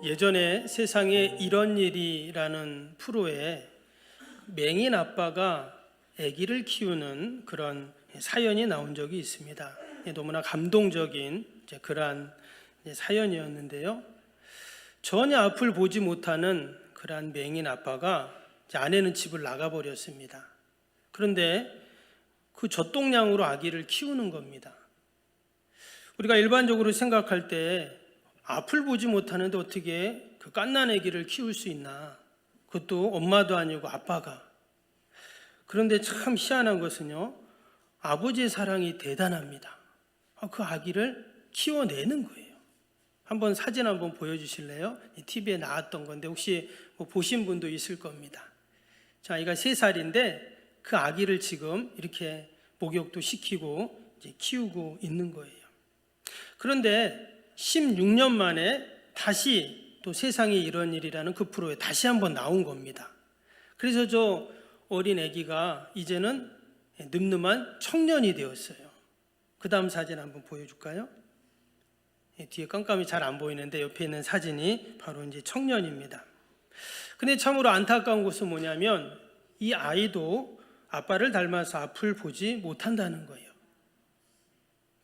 예전에 세상에 이런 일이라는 프로에 맹인 아빠가 아기를 키우는 그런 사연이 나온 적이 있습니다. 너무나 감동적인 그러한 사연이었는데요. 전혀 앞을 보지 못하는 그러한 맹인 아빠가 아내는 집을 나가버렸습니다. 그런데 그 젖동량으로 아기를 키우는 겁니다. 우리가 일반적으로 생각할 때 앞을 보지 못하는데 어떻게 그 갓난 아기를 키울 수 있나? 그것도 엄마도 아니고 아빠가. 그런데 참 희한한 것은요, 아버지의 사랑이 대단합니다. 그 아기를 키워내는 거예요. 한번 사진 한번 보여주실래요? TV에 나왔던 건데 혹시 보신 분도 있을 겁니다. 자, 아이가 3살인데 그 아기를 지금 이렇게 목욕도 시키고 이제 키우고 있는 거예요. 그런데 16년 만에 다시 또 세상에 이런 일이라는 그 프로에 다시 한번 나온 겁니다. 그래서 저 어린 아기가 이제는 늠름한 청년이 되었어요. 그 다음 사진 한번 보여줄까요? 뒤에 깜깜이 잘 안 보이는데 옆에 있는 사진이 바로 이제 청년입니다. 근데 참으로 안타까운 것은 뭐냐면 이 아이도 아빠를 닮아서 앞을 보지 못한다는 거예요.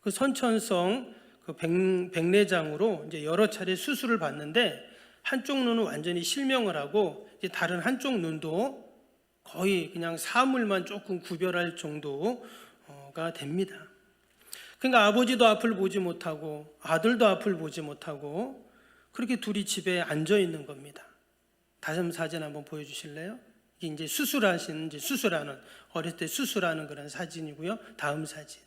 그 선천성 그 백내장으로 이제 여러 차례 수술을 받는데 한쪽 눈은 완전히 실명을 하고 이제 다른 한쪽 눈도 거의 그냥 사물만 조금 구별할 정도가 됩니다. 그러니까 아버지도 앞을 보지 못하고 아들도 앞을 보지 못하고 그렇게 둘이 집에 앉아 있는 겁니다. 다음 사진 한번 보여주실래요? 이게 이제 수술하는 어렸을 때 수술하는 그런 사진이고요. 다음 사진.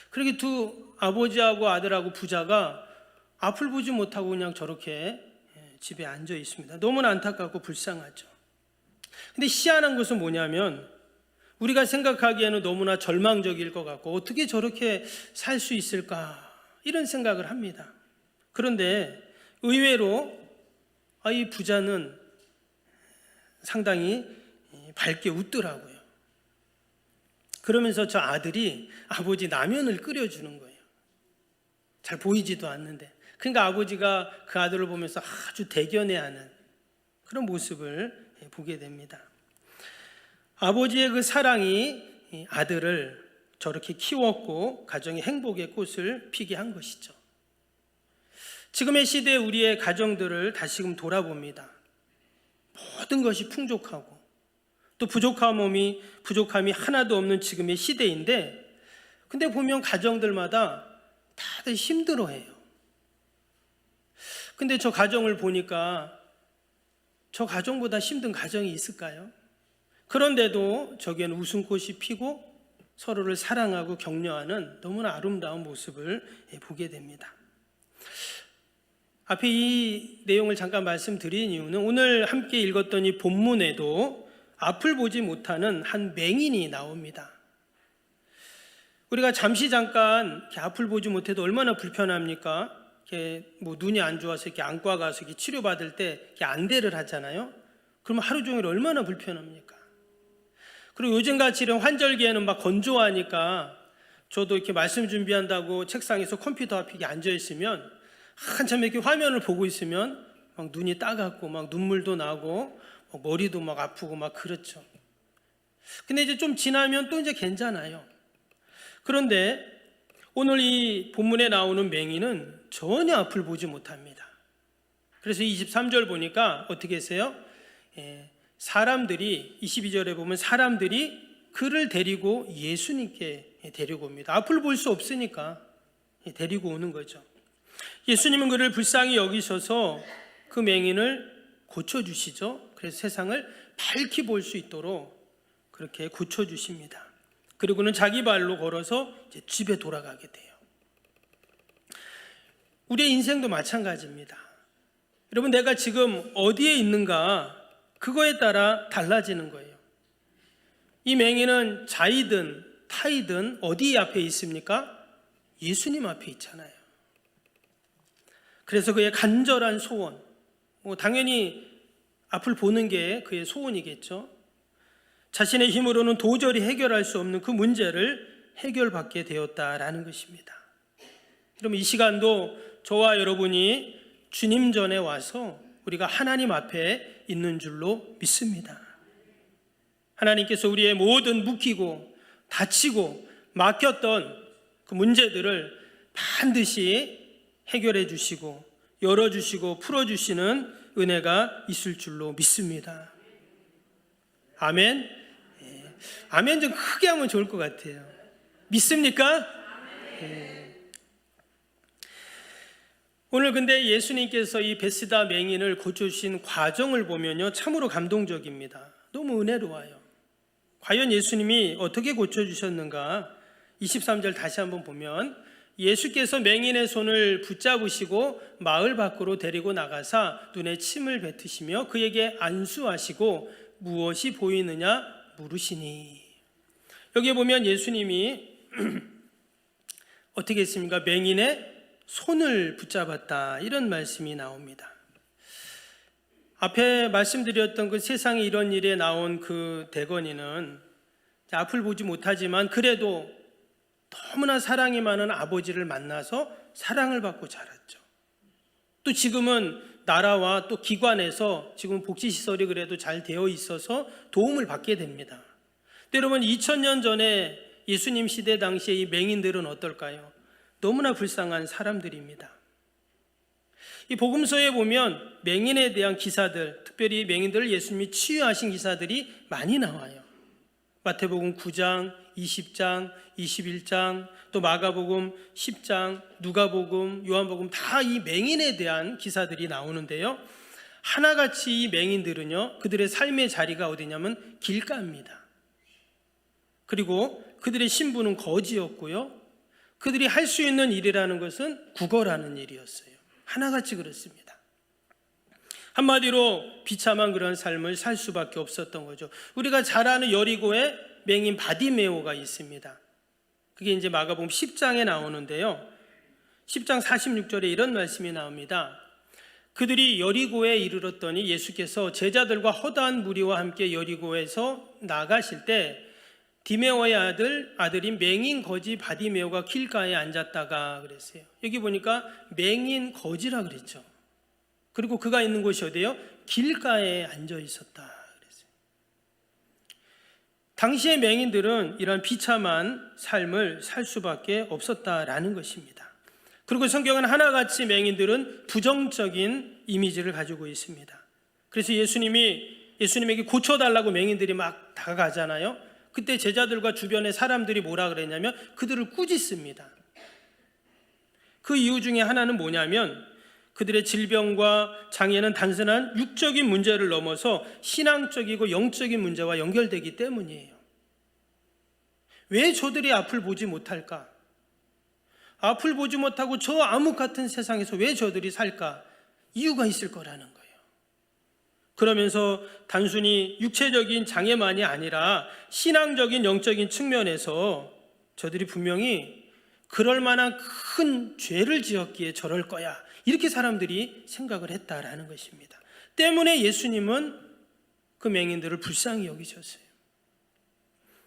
그렇게 두 아버지하고 아들하고 부자가 앞을 보지 못하고 그냥 저렇게 집에 앉아 있습니다. 너무나 안타깝고 불쌍하죠. 근데 희한한 것은 뭐냐면 우리가 생각하기에는 너무나 절망적일 것 같고 어떻게 저렇게 살 수 있을까 이런 생각을 합니다. 그런데 의외로 이 부자는 상당히 밝게 웃더라고요. 그러면서 저 아들이 아버지 라면을 끓여주는 거예요. 잘 보이지도 않는데. 그러니까 아버지가 그 아들을 보면서 아주 대견해하는 그런 모습을 보게 됩니다. 아버지의 그 사랑이 아들을 저렇게 키웠고 가정의 행복의 꽃을 피게 한 것이죠. 지금의 시대에 우리의 가정들을 다시금 돌아봅니다. 모든 것이 풍족하고 또 부족함이 하나도 없는 지금의 시대인데 근데 보면 가정들마다 다들 힘들어해요. 근데 저 가정을 보니까 저 가정보다 힘든 가정이 있을까요? 그런데도 저기에는 웃음꽃이 피고 서로를 사랑하고 격려하는 너무나 아름다운 모습을 보게 됩니다. 앞에 이 내용을 잠깐 말씀드린 이유는 오늘 함께 읽었던 이 본문에도 앞을 보지 못하는 한 맹인이 나옵니다. 우리가 잠깐 이렇게 앞을 보지 못해도 얼마나 불편합니까? 이렇게 눈이 안 좋아서 이렇게 안과 가서 이렇게 치료받을 때 이렇게 안대를 하잖아요. 그러면 하루 종일 얼마나 불편합니까? 그리고 요즘같이 이런 환절기에는 막 건조하니까 저도 이렇게 말씀 준비한다고 책상에서 컴퓨터 앞에 앉아 있으면 한참 이렇게 화면을 보고 있으면 막 눈이 따갑고 막 눈물도 나고 머리도 막 아프고 막 그렇죠. 근데 이제 좀 지나면 또 이제 괜찮아요. 그런데 오늘 이 본문에 나오는 맹인은 전혀 앞을 보지 못합니다. 그래서 23절 보니까 어떻게 했어요? 사람들이 22절에 보면 사람들이 그를 데리고 예수님께 데리고 옵니다. 앞을 볼 수 없으니까 데리고 오는 거죠. 예수님은 그를 불쌍히 여기셔서 그 맹인을 고쳐주시죠. 그래서 세상을 밝히 볼 수 있도록 그렇게 고쳐주십니다. 그리고는 자기 발로 걸어서 이제 집에 돌아가게 돼요. 우리의 인생도 마찬가지입니다. 여러분, 내가 지금 어디에 있는가 그거에 따라 달라지는 거예요. 이 맹인은 자이든 타이든 어디 앞에 있습니까? 예수님 앞에 있잖아요. 그래서 그의 간절한 소원, 당연히 앞을 보는 게 그의 소원이겠죠. 자신의 힘으로는 도저히 해결할 수 없는 그 문제를 해결받게 되었다라는 것입니다. 그럼 이 시간도 저와 여러분이 주님 전에 와서 우리가 하나님 앞에 있는 줄로 믿습니다. 하나님께서 우리의 모든 묶이고 다치고 막혔던 그 문제들을 반드시 해결해 주시고 열어주시고 풀어주시는 은혜가 있을 줄로 믿습니다. 아멘. 아멘 좀 크게 하면 좋을 것 같아요. 믿습니까? 오늘 근데 예수님께서 이 베스다 맹인을 고쳐주신 과정을 보면요, 참으로 감동적입니다. 너무 은혜로워요. 과연 예수님이 어떻게 고쳐주셨는가? 23절 다시 한번 보면, 예수께서 맹인의 손을 붙잡으시고 마을 밖으로 데리고 나가사 눈에 침을 뱉으시며 그에게 안수하시고 무엇이 보이느냐 물으시니. 여기 보면 예수님이 어떻게 했습니까? 맹인의 손을 붙잡았다, 이런 말씀이 나옵니다. 앞에 말씀드렸던 그 세상에 이런 일에 나온 그 대건이는 앞을 보지 못하지만 그래도 너무나 사랑이 많은 아버지를 만나서 사랑을 받고 자랐죠. 또 지금은 나라와 또 기관에서 지금 복지시설이 그래도 잘 되어 있어서 도움을 받게 됩니다. 여러분, 2000년 전에 예수님 시대 당시에 이 맹인들은 어떨까요? 너무나 불쌍한 사람들입니다. 이 복음서에 보면 맹인에 대한 기사들, 특별히 맹인들을 예수님이 치유하신 기사들이 많이 나와요. 마태복음 9장, 20장, 21장, 또 마가복음 10장, 누가복음, 요한복음 다 이 맹인에 대한 기사들이 나오는데요. 하나같이 이 맹인들은요, 그들의 삶의 자리가 어디냐면 길가입니다. 그리고 그들의 신분은 거지였고요. 그들이 할 수 있는 일이라는 것은 구걸하는 일이었어요. 하나같이 그렇습니다. 한마디로 비참한 그런 삶을 살 수밖에 없었던 거죠. 우리가 잘 아는 여리고에 맹인 바디메오가 있습니다. 그게 이제 마가복음 10장에 나오는데요. 10장 46절에 이런 말씀이 나옵니다. 그들이 여리고에 이르렀더니 예수께서 제자들과 허다한 무리와 함께 여리고에서 나가실 때 디메오의 아들인 맹인 거지 바디메오가 길가에 앉았다가 그랬어요. 여기 보니까 맹인 거지라 그랬죠. 그리고 그가 있는 곳이 어디예요? 길가에 앉아 있었다 그랬어요. 당시의 맹인들은 이런 비참한 삶을 살 수밖에 없었다라는 것입니다. 그리고 성경은 하나같이 맹인들은 부정적인 이미지를 가지고 있습니다. 그래서 예수님에게 고쳐달라고 맹인들이 막 다가가잖아요. 그때 제자들과 주변의 사람들이 뭐라 그랬냐면 그들을 꾸짖습니다. 그 이유 중에 하나는 뭐냐면 그들의 질병과 장애는 단순한 육적인 문제를 넘어서 신앙적이고 영적인 문제와 연결되기 때문이에요. 왜 저들이 앞을 보지 못할까? 앞을 보지 못하고 저 암흑 같은 세상에서 왜 저들이 살까? 이유가 있을 거라는 거예요. 그러면서 단순히 육체적인 장애만이 아니라 신앙적인 영적인 측면에서 저들이 분명히 그럴 만한 큰 죄를 지었기에 저럴 거야, 이렇게 사람들이 생각을 했다라는 것입니다. 때문에 예수님은 그 맹인들을 불쌍히 여기셨어요.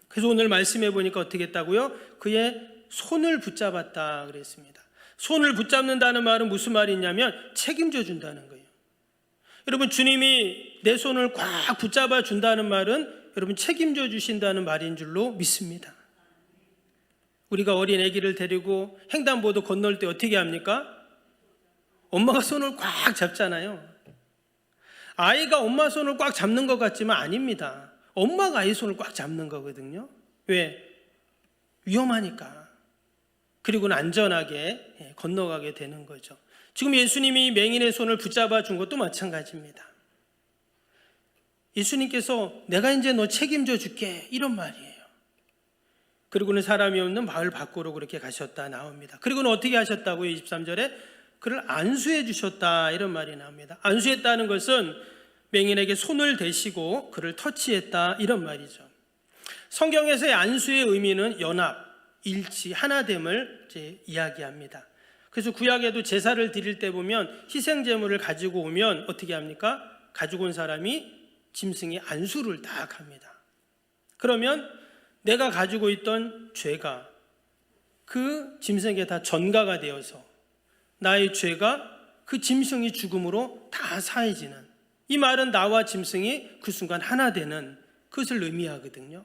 그래서 오늘 말씀해 보니까 어떻게 했다고요? 그의 손을 붙잡았다 그랬습니다. 손을 붙잡는다는 말은 무슨 말이냐면 책임져 준다는 거예요. 여러분, 주님이 내 손을 꽉 붙잡아 준다는 말은 여러분 책임져 주신다는 말인 줄로 믿습니다. 우리가 어린 아기를 데리고 횡단보도 건널 때 어떻게 합니까? 엄마가 손을 꽉 잡잖아요. 아이가 엄마 손을 꽉 잡는 것 같지만 아닙니다. 엄마가 아이 손을 꽉 잡는 거거든요. 왜? 위험하니까. 그리고는 안전하게 건너가게 되는 거죠. 지금 예수님이 맹인의 손을 붙잡아 준 것도 마찬가지입니다. 예수님께서 내가 이제 너 책임져 줄게, 이런 말이에요. 그리고는 사람이 없는 마을 밖으로 그렇게 가셨다 나옵니다. 그리고는 어떻게 하셨다고요? 23절에 그를 안수해 주셨다, 이런 말이 나옵니다. 안수했다는 것은 맹인에게 손을 대시고 그를 터치했다, 이런 말이죠. 성경에서의 안수의 의미는 연합, 일치, 하나됨을 이야기합니다. 그래서 구약에도 제사를 드릴 때 보면 희생제물을 가지고 오면 어떻게 합니까? 가지고 온 사람이 짐승의 안수를 딱 합니다. 그러면 내가 가지고 있던 죄가 그 짐승에게 다 전가가 되어서 나의 죄가 그 짐승이 죽음으로 다 사해지는, 이 말은 나와 짐승이 그 순간 하나 되는 그것을 의미하거든요.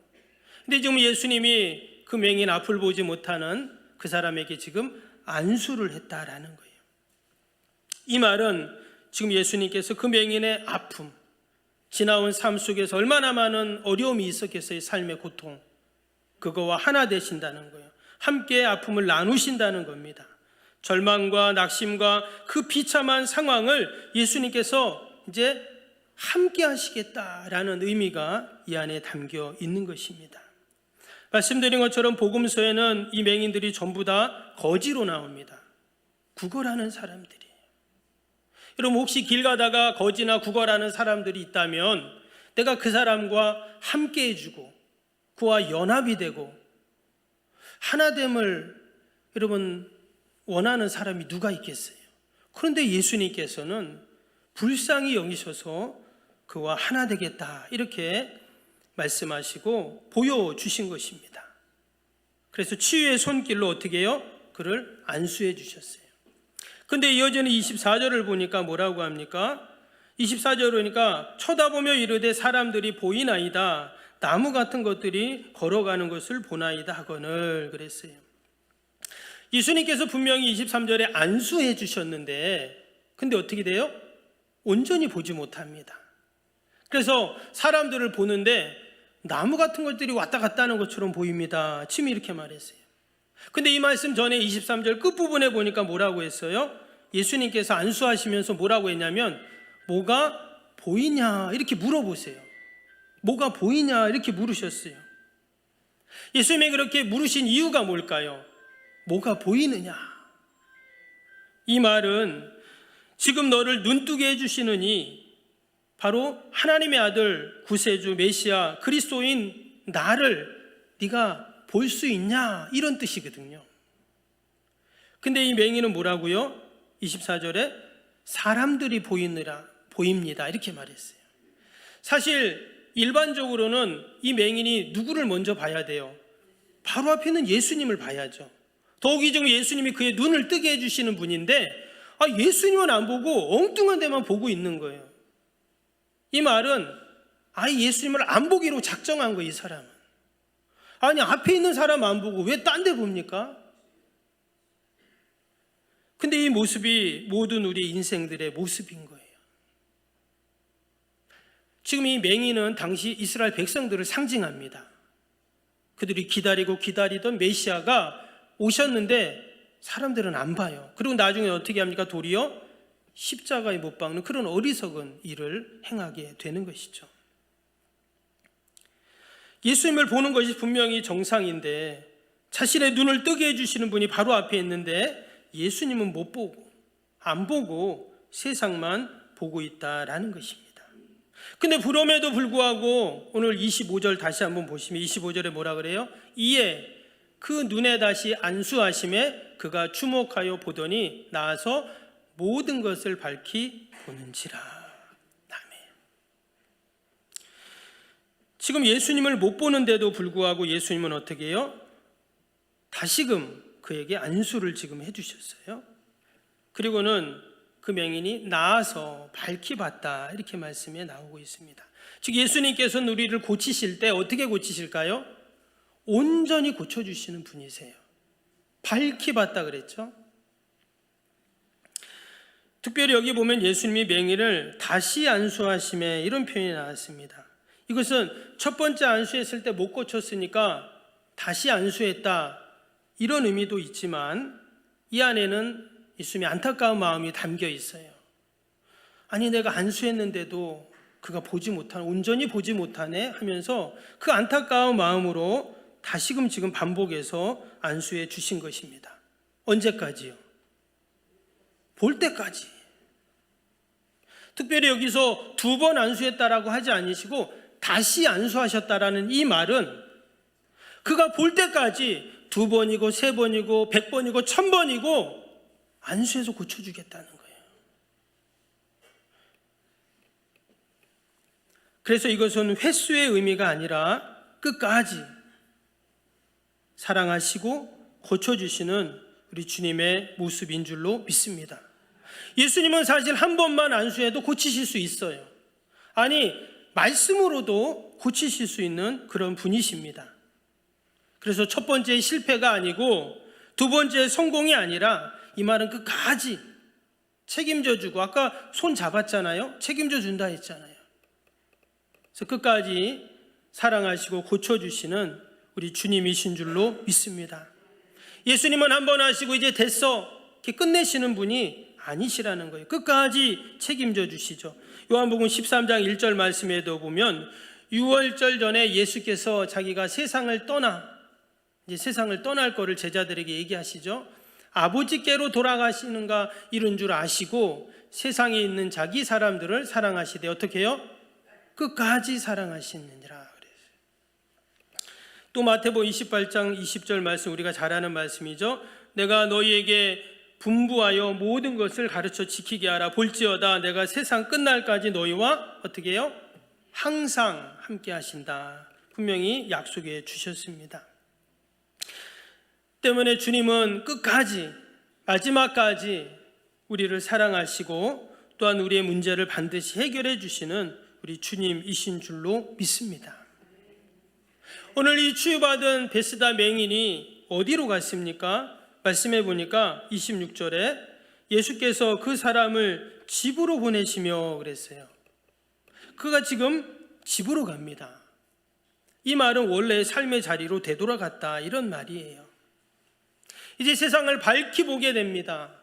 근데 지금 예수님이 그 맹인 앞을 보지 못하는 그 사람에게 지금 안수를 했다라는 거예요. 이 말은 지금 예수님께서 그 맹인의 아픔, 지나온 삶 속에서 얼마나 많은 어려움이 있었겠어요. 삶의 고통, 그거와 하나 되신다는 거예요. 함께 아픔을 나누신다는 겁니다. 절망과 낙심과 그 비참한 상황을 예수님께서 이제 함께 하시겠다라는 의미가 이 안에 담겨 있는 것입니다. 말씀드린 것처럼 복음서에는 이 맹인들이 전부 다 거지로 나옵니다. 구걸하는 사람들이에요. 여러분, 혹시 길 가다가 거지나 구걸하는 사람들이 있다면 내가 그 사람과 함께 해주고 그와 연합이 되고 하나됨을 여러분 원하는 사람이 누가 있겠어요? 그런데 예수님께서는 불쌍히 여기셔서 그와 하나 되겠다 이렇게 말씀하시고 보여주신 것입니다. 그래서 치유의 손길로 어떻게 해요? 그를 안수해 주셨어요. 근데 이어지는 24절을 보니까 뭐라고 합니까? 24절 보니까 쳐다보며 이르되 사람들이 보이나이다, 나무 같은 것들이 걸어가는 것을 보나이다 하거늘 그랬어요. 예수님께서 분명히 23절에 안수해 주셨는데 근데 어떻게 돼요? 온전히 보지 못합니다. 그래서 사람들을 보는데 나무 같은 것들이 왔다 갔다 하는 것처럼 보입니다. 침이 이렇게 말했어요. 근데 이 말씀 전에 23절 끝부분에 보니까 뭐라고 했어요? 예수님께서 안수하시면서 뭐라고 했냐면 뭐가 보이냐 이렇게 물어보세요. 뭐가 보이냐 이렇게 물으셨어요. 예수님이 그렇게 물으신 이유가 뭘까요? 뭐가 보이느냐? 이 말은 지금 너를 눈뜨게 해주시느니 바로 하나님의 아들 구세주 메시아 그리스도인 나를 네가 볼 수 있냐 이런 뜻이거든요. 근데 이 맹인은 뭐라고요? 24절에 사람들이 보입니다 이렇게 말했어요. 사실 일반적으로는 이 맹인이 누구를 먼저 봐야 돼요? 바로 앞에 있는 예수님을 봐야죠. 더욱이 지금 예수님이 그의 눈을 뜨게 해주시는 분인데 예수님은 안 보고 엉뚱한 데만 보고 있는 거예요. 이 말은 아예 예수님을 안 보기로 작정한 거예요. 이 사람은. 아니 앞에 있는 사람 안 보고 왜 딴 데 봅니까? 근데 이 모습이 모든 우리 인생들의 모습인 거예요. 지금 이 맹인은 당시 이스라엘 백성들을 상징합니다. 그들이 기다리고 기다리던 메시아가 오셨는데 사람들은 안 봐요. 그리고 나중에 어떻게 합니까? 도리어 십자가에 못 박는 그런 어리석은 일을 행하게 되는 것이죠. 예수님을 보는 것이 분명히 정상인데 자신의 눈을 뜨게 해주시는 분이 바로 앞에 있는데 예수님은 못 보고 안 보고 세상만 보고 있다라는 것입니다. 근데 그럼에도 불구하고 오늘 25절 다시 한번 보시면 25절에 뭐라 그래요? 이에 그 눈에 다시 안수하심에 그가 주목하여 보더니 나아서 모든 것을 밝히 보는지라. 아멘. 지금 예수님을 못 보는데도 불구하고 예수님은 어떻게 해요? 다시금 그에게 안수를 지금 해주셨어요. 그리고는 그 맹인이 나아서 밝히 봤다 이렇게 말씀에 나오고 있습니다. 즉 예수님께서는 우리를 고치실 때 어떻게 고치실까요? 온전히 고쳐주시는 분이세요. 밝히 봤다 그랬죠. 특별히 여기 보면 예수님이 맹인을 다시 안수하심에 이런 표현이 나왔습니다. 이것은 첫 번째 안수했을 때 못 고쳤으니까 다시 안수했다 이런 의미도 있지만 이 안에는 예수님의 안타까운 마음이 담겨 있어요. 아니 내가 안수했는데도 그가 보지 못하네, 온전히 보지 못하네 하면서 그 안타까운 마음으로 다시금 지금 반복해서 안수해 주신 것입니다. 언제까지요? 볼 때까지. 특별히 여기서 2번 안수했다라고 하지 않으시고 다시 안수하셨다라는 이 말은 그가 볼 때까지 2번이고 3번이고 100번이고 1000번이고 안수해서 고쳐주겠다는 거예요. 그래서 이것은 횟수의 의미가 아니라 끝까지 사랑하시고 고쳐주시는 우리 주님의 모습인 줄로 믿습니다. 예수님은 사실 한 번만 안수해도 고치실 수 있어요. 아니, 말씀으로도 고치실 수 있는 그런 분이십니다. 그래서 첫 번째 실패가 아니고 두 번째 성공이 아니라 이 말은 끝까지 책임져 주고, 아까 손 잡았잖아요. 책임져 준다 했잖아요. 그래서 끝까지 사랑하시고 고쳐주시는 우리 주님이신 줄로 믿습니다. 예수님은 한 번 하시고 이제 됐어 이렇게 끝내시는 분이 아니시라는 거예요. 끝까지 책임져 주시죠. 요한복음 13장 1절 말씀에도 보면 6월절 전에 예수께서 자기가 세상을 떠날 거를 제자들에게 얘기하시죠. 아버지께로 돌아가시는가 이런 줄 아시고 세상에 있는 자기 사람들을 사랑하시되 어떻게 해요? 끝까지 사랑하시느니라. 또 마태복음 28장 20절 말씀, 우리가 잘 아는 말씀이죠. 내가 너희에게 분부하여 모든 것을 가르쳐 지키게 하라. 볼지어다 내가 세상 끝날까지 너희와 어떻게 해요? 항상 함께 하신다. 분명히 약속해 주셨습니다. 때문에 주님은 끝까지, 마지막까지 우리를 사랑하시고 또한 우리의 문제를 반드시 해결해 주시는 우리 주님이신 줄로 믿습니다. 오늘 이 치유받은 베스다 맹인이 어디로 갔습니까? 말씀해 보니까 26절에 예수께서 그 사람을 집으로 보내시며 그랬어요. 그가 지금 집으로 갑니다. 이 말은 원래 삶의 자리로 되돌아갔다 이런 말이에요. 이제 세상을 밝히 보게 됩니다.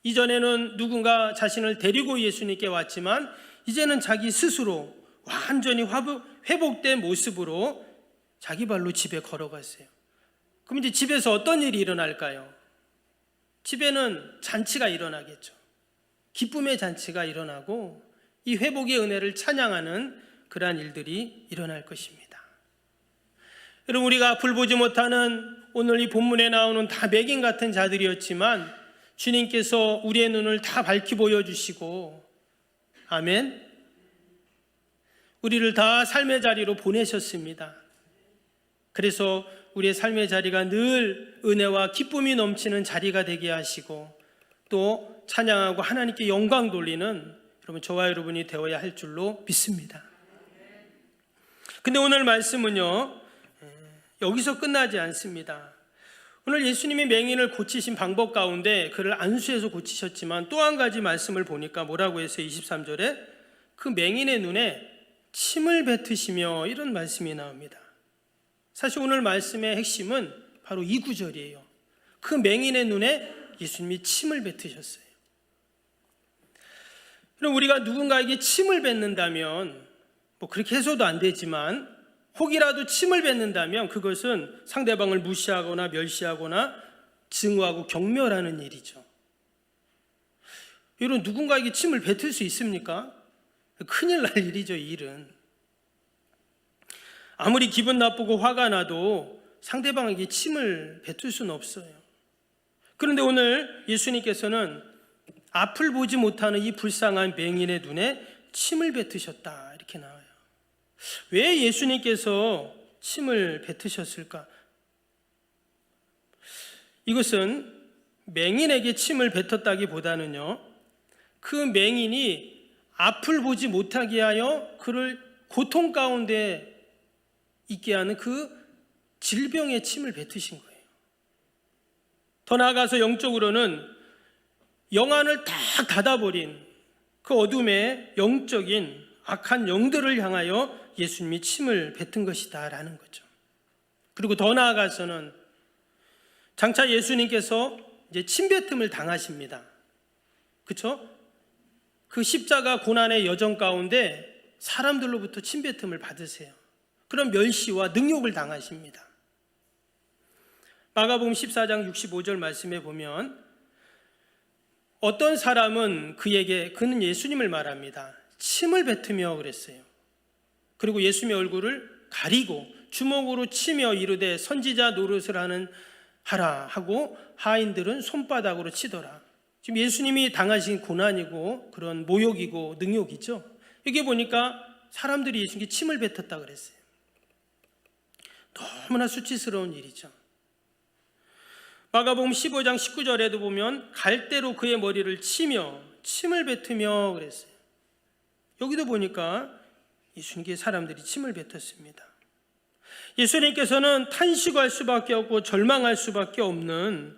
이전에는 누군가 자신을 데리고 예수님께 왔지만 이제는 자기 스스로 완전히 회복된 모습으로 자기 발로 집에 걸어갔어요. 그럼 이제 집에서 어떤 일이 일어날까요? 집에는 잔치가 일어나겠죠. 기쁨의 잔치가 일어나고 이 회복의 은혜를 찬양하는 그러한 일들이 일어날 것입니다. 여러분, 우리가 불보지 못하는 오늘 이 본문에 나오는 다 맹인 같은 자들이었지만 주님께서 우리의 눈을 다 밝히 보여주시고, 아멘, 우리를 다 삶의 자리로 보내셨습니다. 그래서 우리의 삶의 자리가 늘 은혜와 기쁨이 넘치는 자리가 되게 하시고 또 찬양하고 하나님께 영광 돌리는 여러분, 저와 여러분이 되어야 할 줄로 믿습니다. 근데 오늘 말씀은요, 여기서 끝나지 않습니다. 오늘 예수님이 맹인을 고치신 방법 가운데 그를 안수해서 고치셨지만 또 한 가지 말씀을 보니까 뭐라고 했어요? 23절에 그 맹인의 눈에 침을 뱉으시며 이런 말씀이 나옵니다. 사실 오늘 말씀의 핵심은 바로 이 구절이에요. 그 맹인의 눈에 예수님이 침을 뱉으셨어요. 그럼 우리가 누군가에게 침을 뱉는다면, 뭐 그렇게 해서도 안 되지만 혹이라도 침을 뱉는다면 그것은 상대방을 무시하거나 멸시하거나 증오하고 경멸하는 일이죠. 여러분, 누군가에게 침을 뱉을 수 있습니까? 큰일 날 일이죠. 이 일은 아무리 기분 나쁘고 화가 나도 상대방에게 침을 뱉을 수는 없어요. 그런데 오늘 예수님께서는 앞을 보지 못하는 이 불쌍한 맹인의 눈에 침을 뱉으셨다 이렇게 나와요. 왜 예수님께서 침을 뱉으셨을까? 이것은 맹인에게 침을 뱉었다기보다는요, 그 맹인이 앞을 보지 못하게 하여 그를 고통 가운데 있게 하는 그 질병에 침을 뱉으신 거예요. 더 나아가서 영적으로는 영안을 딱 닫아버린 그 어둠의 영적인 악한 영들을 향하여 예수님이 침을 뱉은 것이다 라는 거죠. 그리고 더 나아가서는 장차 예수님께서 이제 침뱉음을 당하십니다. 그렇죠? 그 십자가 고난의 여정 가운데 사람들로부터 침뱉음을 받으세요. 그런 멸시와 능욕을 당하십니다. 마가복음 14장 65절 말씀에 보면 어떤 사람은 그는 예수님을 말합니다. 침을 뱉으며 그랬어요. 그리고 예수님의 얼굴을 가리고 주먹으로 치며 이르되 선지자 노릇을 하라 하고 하인들은 손바닥으로 치더라. 지금 예수님이 당하신 고난이고 그런 모욕이고 능욕이죠. 여기 보니까 사람들이 예수님께 침을 뱉었다 그랬어요. 너무나 수치스러운 일이죠. 마가복음 15장 19절에도 보면 갈대로 그의 머리를 치며 침을 뱉으며 그랬어요. 여기도 보니까 예수님께 사람들이 침을 뱉었습니다. 예수님께서는 탄식할 수밖에 없고 절망할 수밖에 없는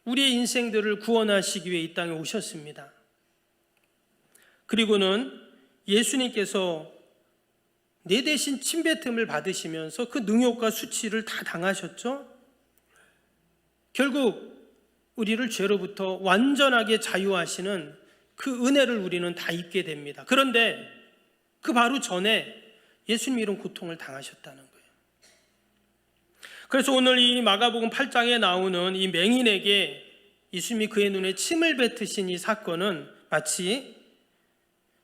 우리의 인생들을 구원하시기 위해 이 땅에 오셨습니다. 그리고는 예수님께서 내 대신 침뱉음을 받으시면서 그 능욕과 수치를 다 당하셨죠. 결국 우리를 죄로부터 완전하게 자유하시는 그 은혜를 우리는 다 입게 됩니다. 그런데 그 바로 전에 예수님이 이런 고통을 당하셨다는 거예요. 그래서 오늘 이 마가복음 8장에 나오는 이 맹인에게 예수님이 그의 눈에 침을 뱉으신 이 사건은 마치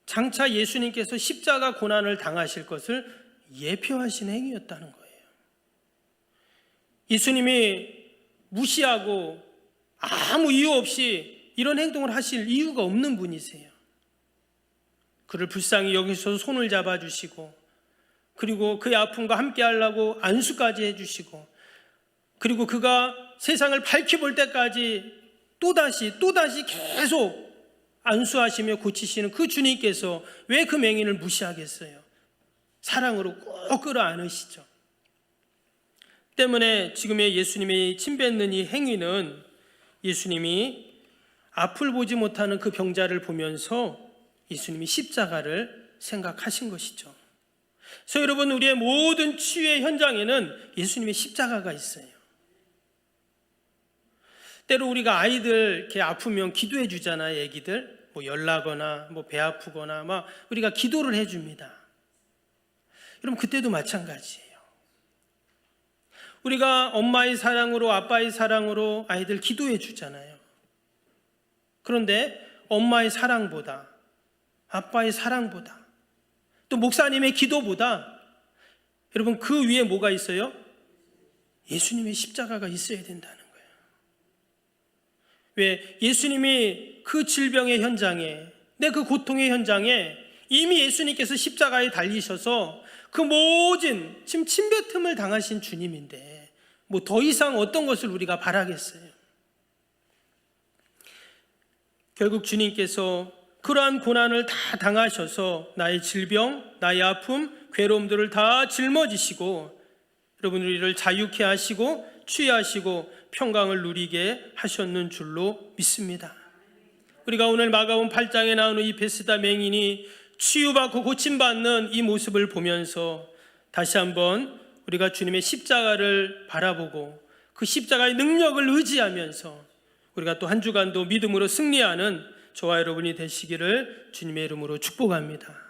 장차 예수님께서 십자가 고난을 당하실 것을 예표하신 행위였다는 거예요. 예수님이 무시하고 아무 이유 없이 이런 행동을 하실 이유가 없는 분이세요. 그를 불쌍히 여기서 손을 잡아주시고, 그리고 그의 아픔과 함께 하려고 안수까지 해주시고, 그리고 그가 세상을 밝히 볼 때까지 또다시 계속 안수하시며 고치시는 그 주님께서 왜 그 맹인을 무시하겠어요? 사랑으로 꼭 끌어안으시죠. 때문에 지금의 예수님의 침 뱉는 이 행위는 예수님이 앞을 보지 못하는 그 병자를 보면서 예수님이 십자가를 생각하신 것이죠. 그래서 여러분, 우리의 모든 치유의 현장에는 예수님의 십자가가 있어요. 때로 우리가 아이들 이렇게 아프면 기도해 주잖아요. 애기들 뭐 열나거나 뭐 배 아프거나 막 우리가 기도를 해줍니다. 여러분, 그때도 마찬가지예요. 우리가 엄마의 사랑으로, 아빠의 사랑으로 아이들 기도해 주잖아요. 그런데 엄마의 사랑보다, 아빠의 사랑보다, 또 목사님의 기도보다 여러분, 그 위에 뭐가 있어요? 예수님의 십자가가 있어야 된다는 거예요. 왜? 예수님이 그 질병의 현장에, 내 그 고통의 현장에 이미 예수님께서 십자가에 달리셔서 그 모진 지금 침뱉음을 당하신 주님인데 뭐 더 이상 어떤 것을 우리가 바라겠어요? 결국 주님께서 그러한 고난을 다 당하셔서 나의 질병, 나의 아픔, 괴로움들을 다 짊어지시고 여러분, 우리를 자유케 하시고 치유하시고 평강을 누리게 하셨는 줄로 믿습니다. 우리가 오늘 마가복음 8장에 나오는 이 베스다 맹인이 치유받고 고침받는 이 모습을 보면서 다시 한번 우리가 주님의 십자가를 바라보고 그 십자가의 능력을 의지하면서 우리가 또 한 주간도 믿음으로 승리하는 저와 여러분이 되시기를 주님의 이름으로 축복합니다.